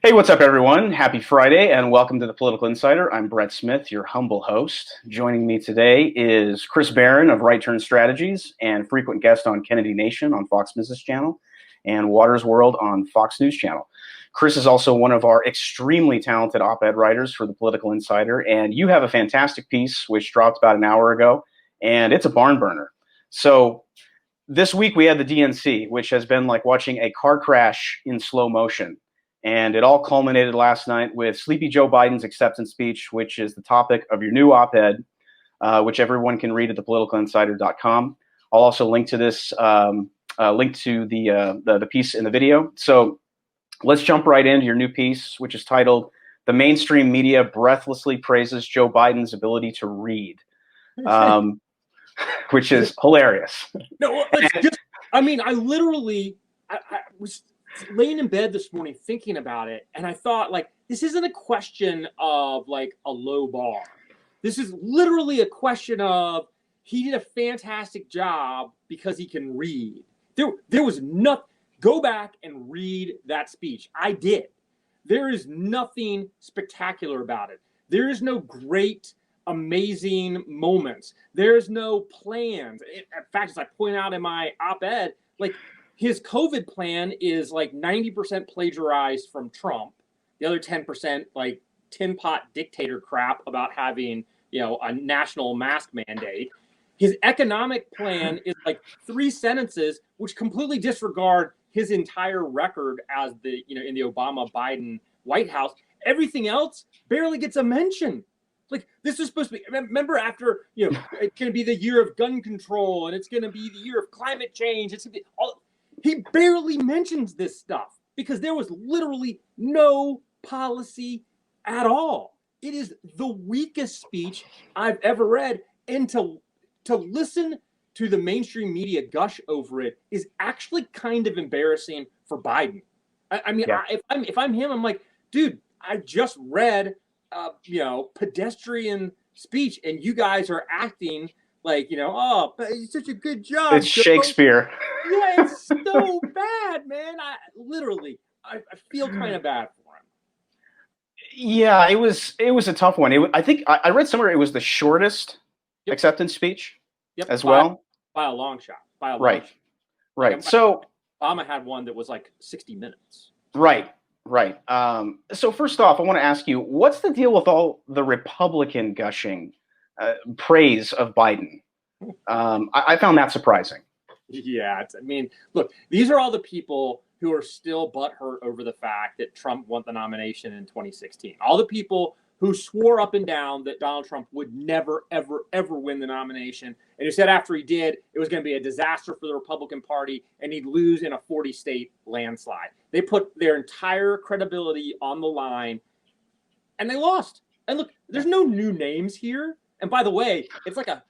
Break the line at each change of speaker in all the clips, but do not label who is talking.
Hey, what's up, everyone? Happy Friday, and welcome to the Political Insider. I'm Brett Smith, your humble host. Joining me today is Chris Barron of Right Turn Strategies and frequent guest on Kennedy Nation on Fox Business Channel and Waters World on Fox News Channel. Chris is also one of our extremely talented op-ed writers for the Political Insider, and you have a fantastic piece which dropped about an hour ago, and it's a barn burner. So this week we had the DNC, which has been like watching a car crash in slow motion. And it all culminated last night with Sleepy Joe Biden's acceptance speech, which is the topic of your new op-ed, which everyone can read at thepoliticalinsider.com. I'll also link to this, link to the piece in the video. So let's jump right into your new piece, which is titled "The Mainstream Media Breathlessly Praises Joe Biden's Ability to Read," which is hilarious.
No, I mean, I literally, I was laying in bed this morning thinking about it, and I thought, like, this isn't a question of like a low bar. This is literally a question of he did a fantastic job because he can read. There was nothing. Go back and read that speech. I did. There is nothing spectacular about it. There is no great, amazing moments. There's no plans. In fact, as I point out in my op-ed, like, his COVID plan is like 90% plagiarized from Trump. The other 10% like tin pot dictator crap about having, a national mask mandate. His economic plan is like 3 sentences, which completely disregard his entire record as in the Obama-Biden White House. Everything else barely gets a mention. Like, this is supposed to be, remember after, it's going to be the year of gun control and it's going to be the year of climate change. It's going to be all. He barely mentions this stuff because there was literally no policy at all. It is the weakest speech I've ever read. And to listen to the mainstream media gush over it is actually kind of embarrassing for Biden. I mean, yeah. If I'm him, I'm like, dude, I just read, pedestrian speech, and you guys are acting like, oh, but it's such a good job.
It's Shakespeare.
Yeah, it's so bad, man. I feel kind of bad for him.
Yeah, it was a tough one. I think I read somewhere it was the shortest acceptance speech as well.
By a long shot.
Right.
Like,
so
Obama had one that was like 60 minutes.
Right. So first off, I want to ask you, what's the deal with all the Republican gushing praise of Biden? I found that surprising.
Yeah, I mean, look, these are all the people who are still butthurt over the fact that Trump won the nomination in 2016. All the people who swore up and down that Donald Trump would never, ever, ever win the nomination, and who said after he did, it was going to be a disaster for the Republican Party and he'd lose in a 40-state landslide. They put their entire credibility on the line, and they lost. And look, there's no new names here. And by the way, it's like a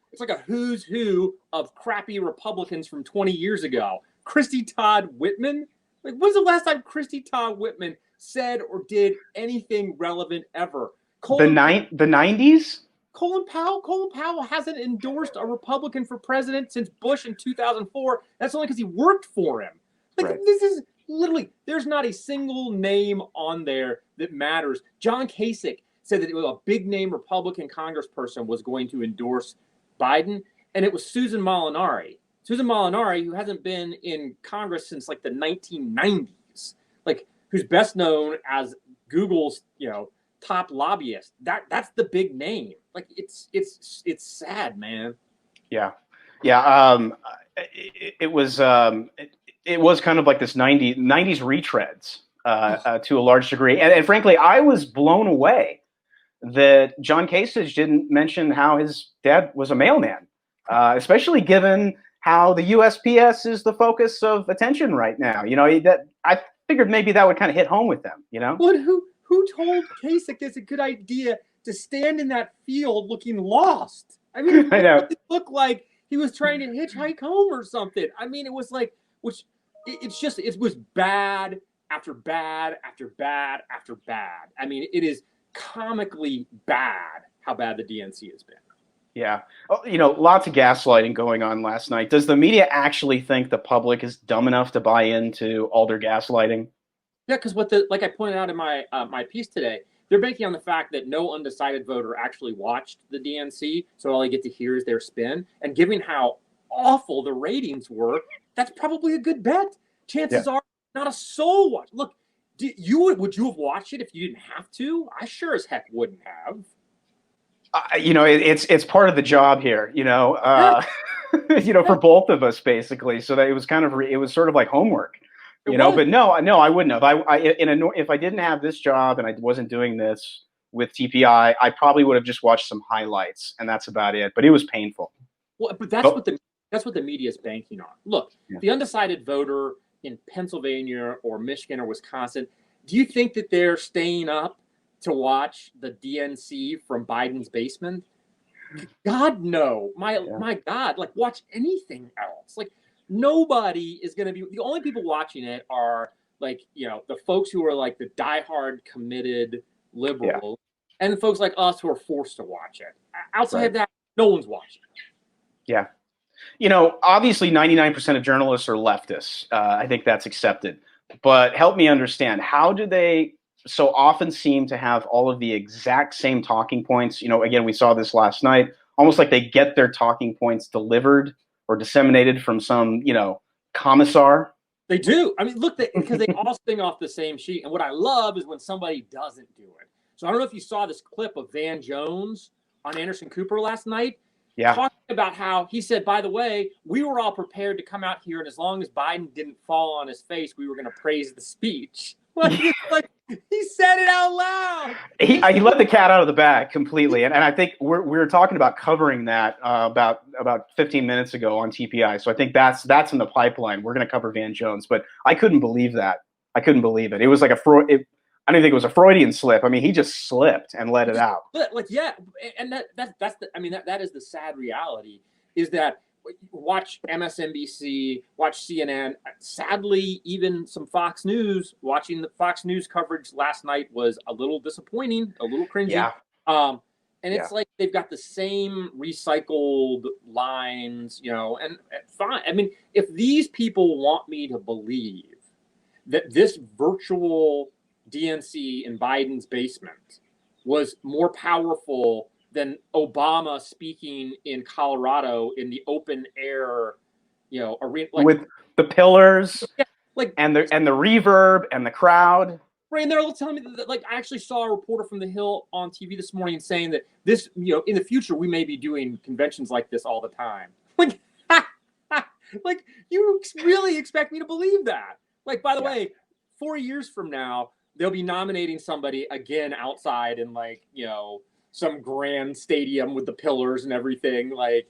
who's who of crappy Republicans from 20 years ago. Christy Todd Whitman. Like, when's the last time Christy Todd Whitman said or did anything relevant ever?
The 90s?
Colin Powell hasn't endorsed a Republican for president since Bush in 2004. That's only because he worked for him. Like, right. This is literally, there's not a single name on there that matters. John Kasich said that a big name Republican congressperson was going to endorse Biden, and it was Susan Molinari. Susan Molinari, who hasn't been in Congress since like the 1990s, like, who's best known as Google's, top lobbyist. That's the big name. Like, it's sad, man.
Yeah. It was kind of like this 90s retreads to a large degree, and frankly, I was blown away that John Kasich didn't mention how his dad was a mailman, especially given how the USPS is the focus of attention right now. That I figured maybe that would kind of hit home with them.
But who told Kasich it's a good idea to stand in that field looking lost? I mean,
I know.
It looked like he was trying to hitchhike home or something. I mean, it was like, it was bad after bad after bad after bad. I mean, it is comically bad how bad the DNC has been.
Yeah. Lots of gaslighting going on last night. Does the media actually think the public is dumb enough to buy into all their gaslighting?
Yeah, because like I pointed out in my my piece today, they're banking on the fact that no undecided voter actually watched the DNC, so all they get to hear is their spin. And given how awful the ratings were, that's probably a good bet.
Yeah.
Chances are not a soul watch. Look, would you have watched it if you didn't have to? I sure as heck wouldn't have.
It's part of the job here,
Yeah,
for
yeah,
both of us basically. So that it was sort of like homework,
it was.
But no, I wouldn't have. If I didn't have this job and I wasn't doing this with TPI, I probably would have just watched some highlights and that's about it. But it was painful.
Well, but
But
that's what the media is banking on. Look,
yeah,
the undecided voter in Pennsylvania or Michigan or Wisconsin, do you think that they're staying up to watch the DNC from Biden's basement? God no.
yeah,
My God, like watch anything else. Like nobody is going to be the only people watching it are like, the folks who are like the diehard committed
yeah,
liberals and the folks like us who are forced to watch it. Outside
right,
of that, no one's watching.
yeah. Obviously 99% of journalists are leftists. I think that's accepted. But help me understand, how do they so often seem to have all of the exact same talking points? Again, we saw this last night, almost like they get their talking points delivered or disseminated from some, commissar.
They do. I mean, look, because they all sing off the same sheet. And what I love is when somebody doesn't do it. So I don't know if you saw this clip of Van Jones on Anderson Cooper last night,
Yeah.
talking about how he said, by the way, we were all prepared to come out here, and as long as Biden didn't fall on his face, we were going to praise the speech. Like he said it out loud.
He let the cat out of the bag completely, and I think we were talking about covering that about 15 minutes ago on TPI. So I think that's in the pipeline. We're going to cover Van Jones, but I couldn't believe that. I couldn't believe it. It was like I don't think it was a Freudian slip. I mean, he just slipped and let it out.
Like, yeah, and that's the. I mean, that is the sad reality is that watch MSNBC, watch CNN. Sadly, even some Fox News. Watching the Fox News coverage last night was a little disappointing, a little cringy.
Yeah.
And
Yeah.
it's like they've got the same recycled lines, and fine. I mean, if these people want me to believe that this virtual DNC in Biden's basement was more powerful than Obama speaking in Colorado in the open air, arena, like
With the pillars
yeah, like
and the reverb and the crowd.
right. And they're all telling me that, like, I actually saw a reporter from the Hill on TV this morning saying that this, in the future we may be doing conventions like this all the time. Like, like you really expect me to believe that? Like, by the way, 4 years from now, they'll be nominating somebody again outside in like, some grand stadium with the pillars and everything. Like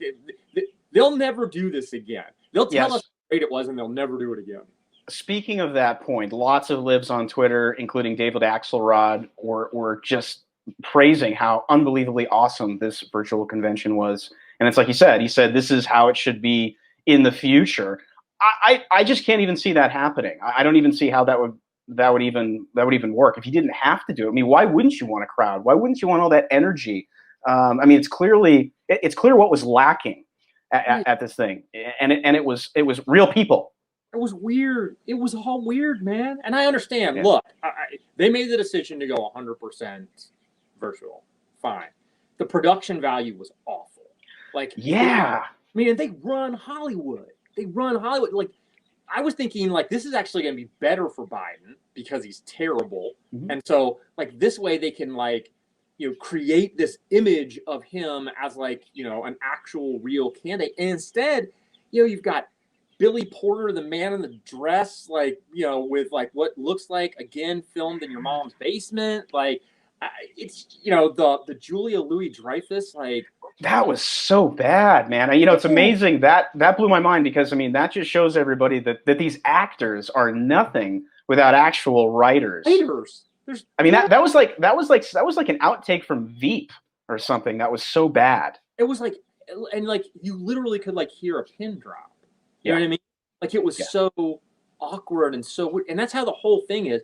they'll never do this again. They'll tell us how great it was and they'll never do it again.
Speaking of that point, lots of libs on Twitter, including David Axelrod, were just praising how unbelievably awesome this virtual convention was. And it's like he said, this is how it should be in the future. I just can't even see that happening. I don't even see how that would even work if you didn't have to do it. I mean, why wouldn't you want a crowd? Why wouldn't you want all that energy? I mean, it's clear what was lacking at this thing, and it was real people.
It was weird. It was all weird, man. And I understand.
Yeah.
Look, they made the decision to go 100% virtual. Fine. The production value was awful. Like,
yeah.
I mean, they run Hollywood. Like, I was thinking, like, this is actually going to be better for Biden because he's terrible.
Mm-hmm.
And so, like, this way they can, like, create this image of him as, like, an actual real candidate. And instead, you've got Billy Porter, the man in the dress, like, with like what looks like, again, filmed in your mom's basement. Like, it's, the Julia Louis-Dreyfus, like,
that was so bad, man. It's amazing that blew my mind because, I mean, that just shows everybody that these actors are nothing without actual writers. I mean, that was like an outtake from Veep or something. That was so bad.
It was like, and like you literally could like hear a pin drop. You know what I mean? Like it was so awkward and so weird. And that's how the whole thing is.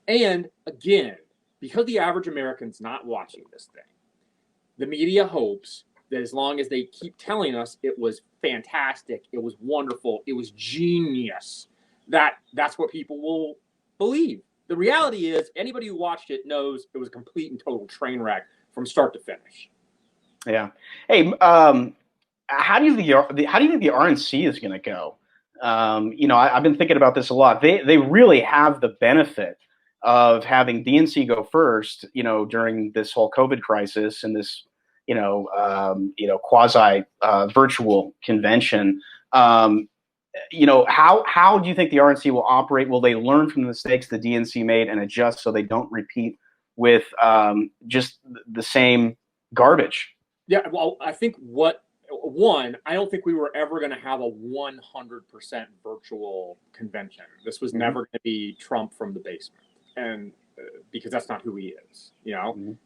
And again, because the average American's not watching this thing, the media hopes that as long as they keep telling us it was fantastic, it was wonderful, it was genius, that's what people will believe. The reality is, anybody who watched it knows it was a complete and total train wreck from start to finish.
Yeah. Hey, how do you think the RNC is going to go? I've been thinking about this a lot. They really have the benefit of having DNC go first, during this whole COVID crisis and this, quasi virtual convention. How do you think the RNC will operate? Will they learn from the mistakes the DNC made and adjust so they don't repeat with just the same garbage?
Yeah, well, I think I don't think we were ever going to have a 100% virtual convention. This was never going to be Trump from the basement, and because that's not who he is,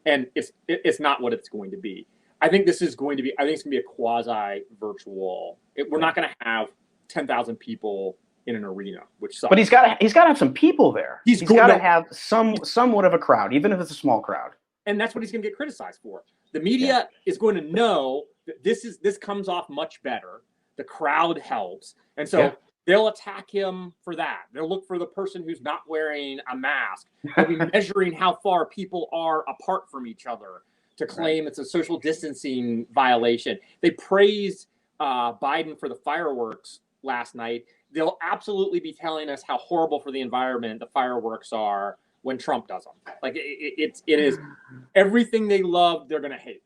and it's not what it's going to be. I think it's going to be a quasi virtual. We're not going to have 10,000 people in an arena, which sucks.
But he's got to have some people there. He's got to have somewhat of a crowd, even if it's a small crowd.
And that's what he's going to get criticized for. The media is going to know that this comes off much better. The crowd helps, and so they'll attack him for that. They'll look for the person who's not wearing a mask. They'll be measuring how far people are apart from each other to claim it's a social distancing violation. They praised Biden for the fireworks last night. They'll absolutely be telling us how horrible for the environment the fireworks are when Trump does them. Like it is everything they love, they're going to hate.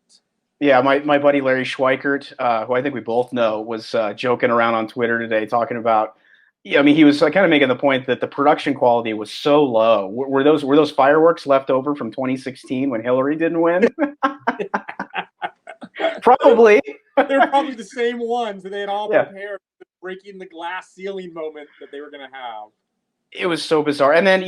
Yeah, my buddy Larry Schweikert, who I think we both know, was joking around on Twitter today, talking about. Yeah, I mean, he was kind of making the point that the production quality was so low. Were those fireworks left over from 2016 when Hillary didn't win? Probably.
They're probably the same ones that they had all prepared for the breaking the glass ceiling moment that they were going to have.
It was so bizarre. And then,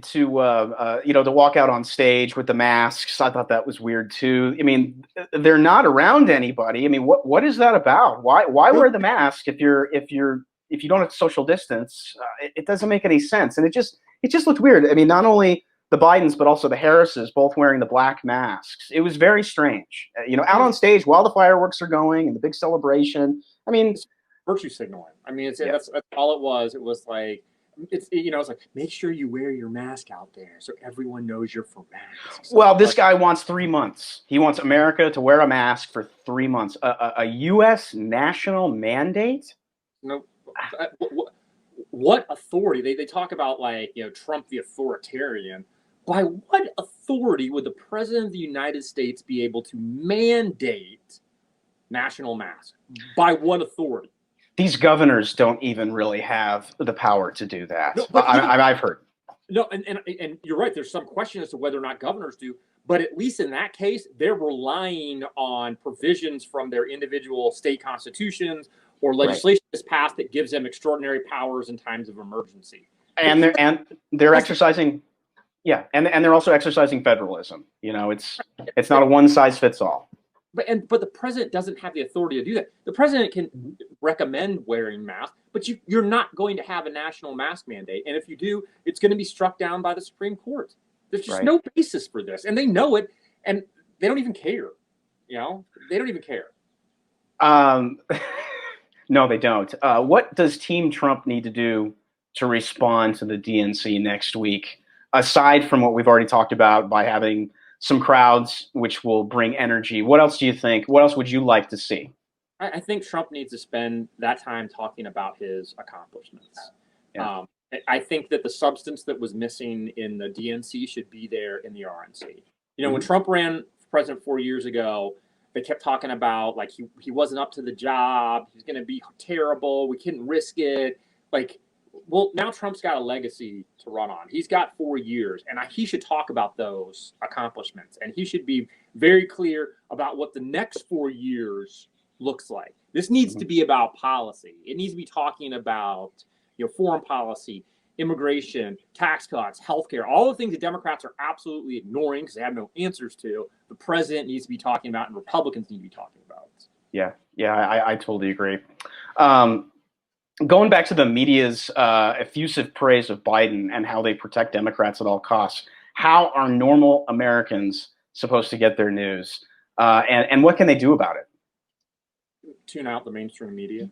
to walk out on stage with the masks, I thought that was weird too. I mean, they're not around anybody. I mean, what is that about? Why wear the mask if you don't have social distance? It doesn't make any sense. And it just looked weird. I mean, not only the Bidens, but also the Harrises both wearing the black masks. It was very strange. Out on stage while the fireworks are going and the big celebration. I mean,
it's virtue signaling. I mean, that's all it was. It was like, it's like, make sure you wear your mask out there so everyone knows you're for masks.
Well, this guy wants 3 months. He wants America to wear a mask for 3 months. A U.S. national mandate?
No. What authority? They talk about, like, Trump the authoritarian. By what authority would the president of the United States be able to mandate national masks? By what authority?
These governors don't even really have the power to do that. No, I've heard.
No, and you're right. There's some question as to whether or not governors do. But at least in that case, they're relying on provisions from their individual state constitutions or legislation that's passed that gives them extraordinary powers in times of emergency.
And they're exercising, and they're also exercising federalism. It's not a one size fits all.
But the president doesn't have the authority to do that. The president can recommend wearing masks, but you're not going to have a national mask mandate. And if you do, it's going to be struck down by the Supreme Court. There's just no basis for this, and they know it, and they don't even care. They don't even care.
No, they don't. What does Team Trump need to do to respond to the DNC next week, aside from what we've already talked about by having some crowds, which will bring energy? What else do you think? What else would you like to see?
I think Trump needs to spend that time talking about his accomplishments. Yeah. I think that the substance that was missing in the DNC should be there in the RNC. When Trump ran for president 4 years ago, they kept talking about, like, he wasn't up to the job. He's going to be terrible. We couldn't risk it. Like, well, now Trump's got a legacy to run on. He's got 4 years, and he should talk about those accomplishments. And he should be very clear about what the next 4 years looks like. This needs to be about policy. It needs to be talking about, foreign policy, immigration, tax cuts, healthcare, all the things that Democrats are absolutely ignoring because they have no answers to. The president needs to be talking about, and Republicans need to be talking about.
Yeah, I totally agree. Going back to the media's effusive praise of Biden and how they protect Democrats at all costs, how are normal Americans supposed to get their news? And what can they do about it?
Tune out the mainstream media.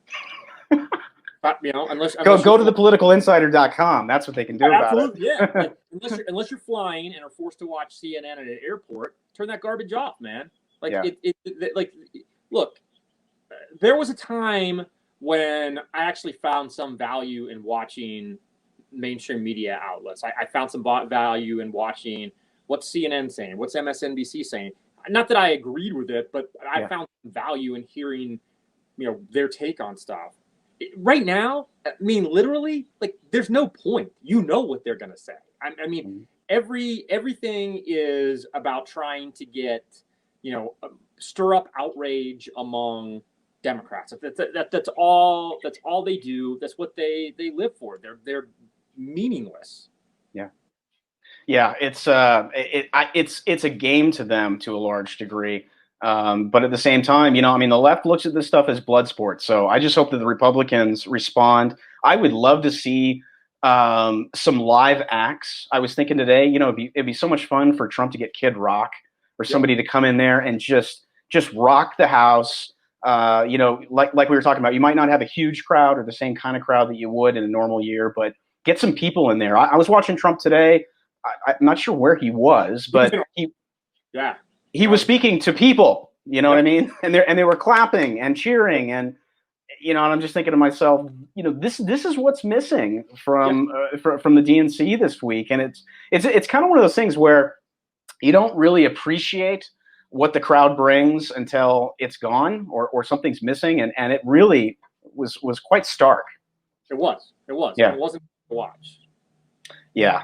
But, you know,
go to thepoliticalinsider.com. That's what they can do about it.
Absolutely, yeah. Like, unless you're flying and are forced to watch CNN at an airport, turn that garbage off, man. Like look, there was a time when I actually found some value in watching mainstream media outlets. I found some value in watching what's CNN saying, what's MSNBC saying. Not that I agreed with it, but I found value in hearing, you know, their take on stuff. Right now, I mean, literally, like, there's no point. You know what they're gonna say. I mean, everything is about trying to get, you know, stir up outrage among Democrats. That's all they do. That's what they live for. They're meaningless.
Yeah, it's a game to them to a large degree. But at the same time, you know, I mean, the left looks at this stuff as blood sport. So I just hope that the Republicans respond. I would love to see some live acts. I was thinking today, you know, it'd be so much fun for Trump to get Kid Rock or somebody to come in there and just rock the house. You know, like we were talking about, you might not have a huge crowd or the same kind of crowd that you would in a normal year, but get some people in there. I was watching Trump today. I'm not sure where he was, but he was speaking to people, you know what I mean? And they were clapping and cheering, and you know, and I'm just thinking to myself, you know, this is what's missing from the DNC this week, and it's kind of one of those things where you don't really appreciate what the crowd brings until it's gone or something's missing, and it really was quite stark.
It was.
Yeah.
It wasn't to watch.
Yeah.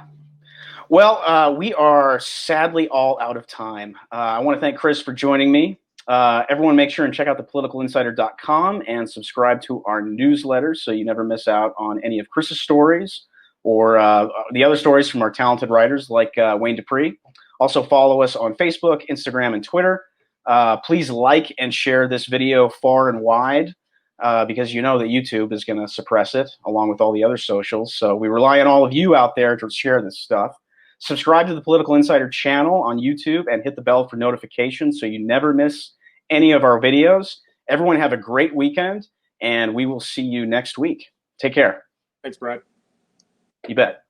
Well, we are sadly all out of time. I want to thank Chris for joining me. Everyone make sure and check out thepoliticalinsider.com and subscribe to our newsletter so you never miss out on any of Chris's stories or the other stories from our talented writers like Wayne Dupree. Also follow us on Facebook, Instagram, and Twitter. Please like and share this video far and wide because you know that YouTube is going to suppress it along with all the other socials. So we rely on all of you out there to share this stuff. Subscribe to the Political Insider channel on YouTube and hit the bell for notifications so you never miss any of our videos. Everyone have a great weekend, and we will see you next week. Take care.
Thanks, Brad.
You bet.